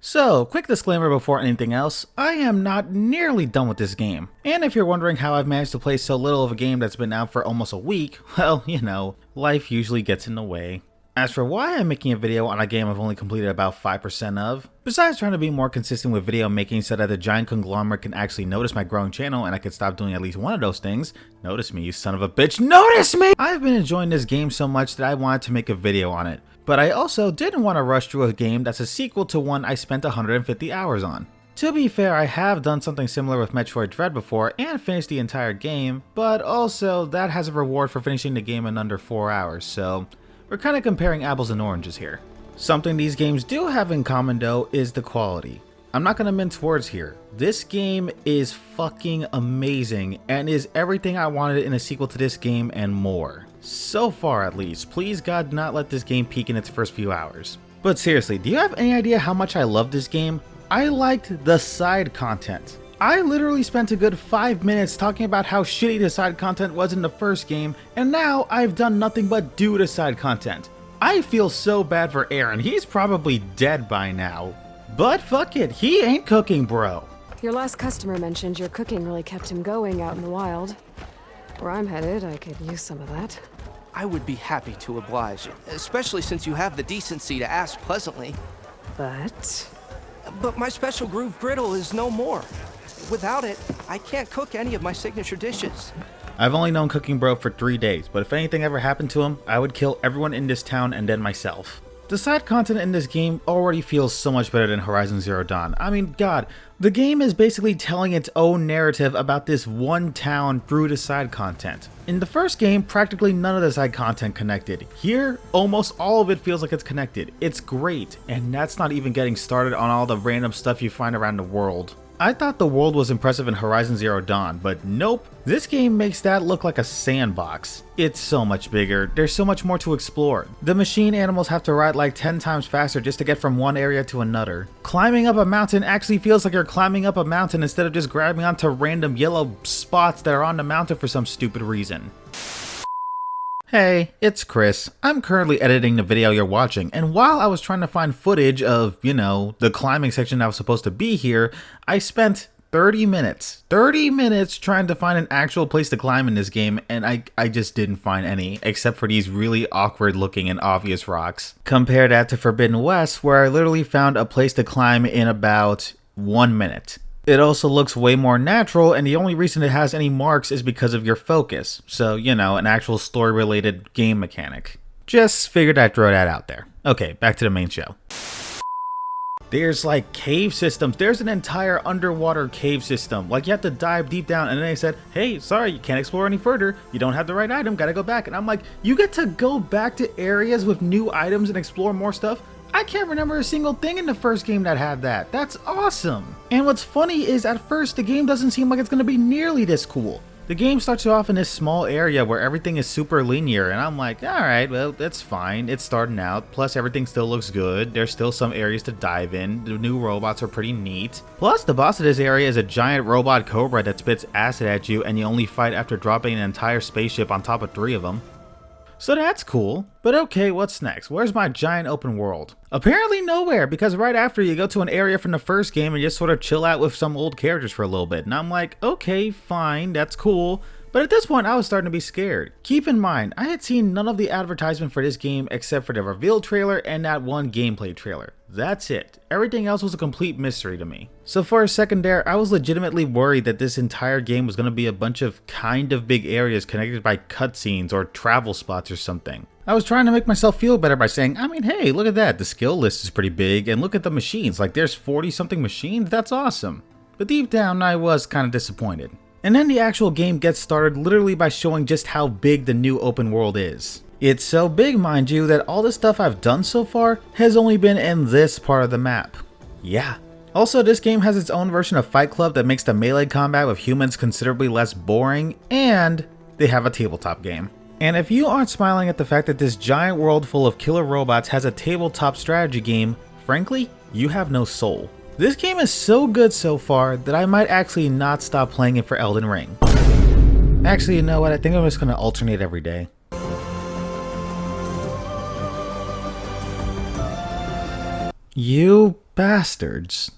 So, quick disclaimer before anything else, I am not nearly done with this game. And if you're wondering how I've managed to play so little of a game that's been out for almost a week, well, life usually gets in the way. As for why I'm making a video on a game I've only completed about 5% of, besides trying to be more consistent with video making so that the giant conglomerate can actually notice my growing channel and I can stop doing at least one of those things, notice me, you son of a bitch, notice me! I've been enjoying this game so much that I wanted to make a video on it. But I also didn't want to rush through a game that's a sequel to one I spent 150 hours on. To be fair, I have done something similar with Metroid Dread before and finished the entire game, but also that has a reward for finishing the game in under 4 hours, so we're kind of comparing apples and oranges here. Something these games do have in common though is the quality. I'm not going to mince words here. This game is fucking amazing and is everything I wanted in a sequel to this game and more. So far at least. Please God, do not let this game peak in its first few hours. But seriously, do you have any idea how much I love this game? I liked the side content. I literally spent a good 5 minutes talking about how shitty the side content was in the first game, and now I've done nothing but do the side content. I feel so bad for Aaron, he's probably dead by now. But fuck it, he ain't cooking, bro. Your last customer mentioned your cooking really kept him going out in the wild. Where I'm headed, I could use some of that. I would be happy to oblige, especially since you have the decency to ask pleasantly. But my special groove griddle is no more. Without it, I can't cook any of my signature dishes. I've only known Cooking Bro for 3 days, but if anything ever happened to him, I would kill everyone in this town and then myself. The side content in this game already feels so much better than Horizon Zero Dawn. I mean, God, the game is basically telling its own narrative about this one town through the side content. In the first game, practically none of the side content connected. Here, almost all of it feels like it's connected. It's great, and that's not even getting started on all the random stuff you find around the world. I thought the world was impressive in Horizon Zero Dawn, but nope. This game makes that look like a sandbox. It's so much bigger, there's so much more to explore. The machine animals have to ride like 10 times faster just to get from one area to another. Climbing up a mountain actually feels like you're climbing up a mountain instead of just grabbing onto random yellow spots that are on the mountain for some stupid reason. Hey, it's Chris. I'm currently editing the video you're watching, and while I was trying to find footage of, the climbing section that was supposed to be here, I spent 30 minutes trying to find an actual place to climb in this game, and I just didn't find any, except for these really awkward looking and obvious rocks. Compare that to Forbidden West, where I literally found a place to climb in about 1 minute. It also looks way more natural, and the only reason it has any marks is because of your focus. So, an actual story-related game mechanic. Just figured I'd throw that out there. Okay, back to the main show. There's like cave systems. There's an entire underwater cave system. Like you have to dive deep down, and then they said, hey, sorry, you can't explore any further. You don't have the right item, gotta go back. And I'm like, you get to go back to areas with new items and explore more stuff? I can't remember a single thing in the first game that had that. That's awesome. And what's funny is at first the game doesn't seem like it's going to be nearly this cool. The game starts you off in this small area where everything is super linear, and I'm like, alright, well, that's fine. It's starting out, plus everything still looks good. There's still some areas to dive in. The new robots are pretty neat. Plus, the boss of this area is a giant robot cobra that spits acid at you, and you only fight after dropping an entire spaceship on top of 3 of them. So that's cool, but okay, what's next? Where's my giant open world? Apparently nowhere, because right after you go to an area from the first game and just sort of chill out with some old characters for a little bit. And I'm like, okay, fine, that's cool. But at this point, I was starting to be scared. Keep in mind, I had seen none of the advertisement for this game except for the reveal trailer and that one gameplay trailer. That's it. Everything else was a complete mystery to me. So for a second there, I was legitimately worried that this entire game was going to be a bunch of kind of big areas connected by cutscenes or travel spots or something. I was trying to make myself feel better by saying, I mean, hey, look at that. The skill list is pretty big, and look at the machines. Like, there's 40-something machines? That's awesome. But deep down, I was kind of disappointed. And then the actual game gets started literally by showing just how big the new open world is. It's so big, mind you, that all the stuff I've done so far has only been in this part of the map. Yeah. Also, this game has its own version of Fight Club that makes the melee combat with humans considerably less boring, and they have a tabletop game. And if you aren't smiling at the fact that this giant world full of killer robots has a tabletop strategy game, frankly, you have no soul. This game is so good so far that I might actually not stop playing it for Elden Ring. Actually, you know what? I think I'm just going to alternate every day. You Bastards.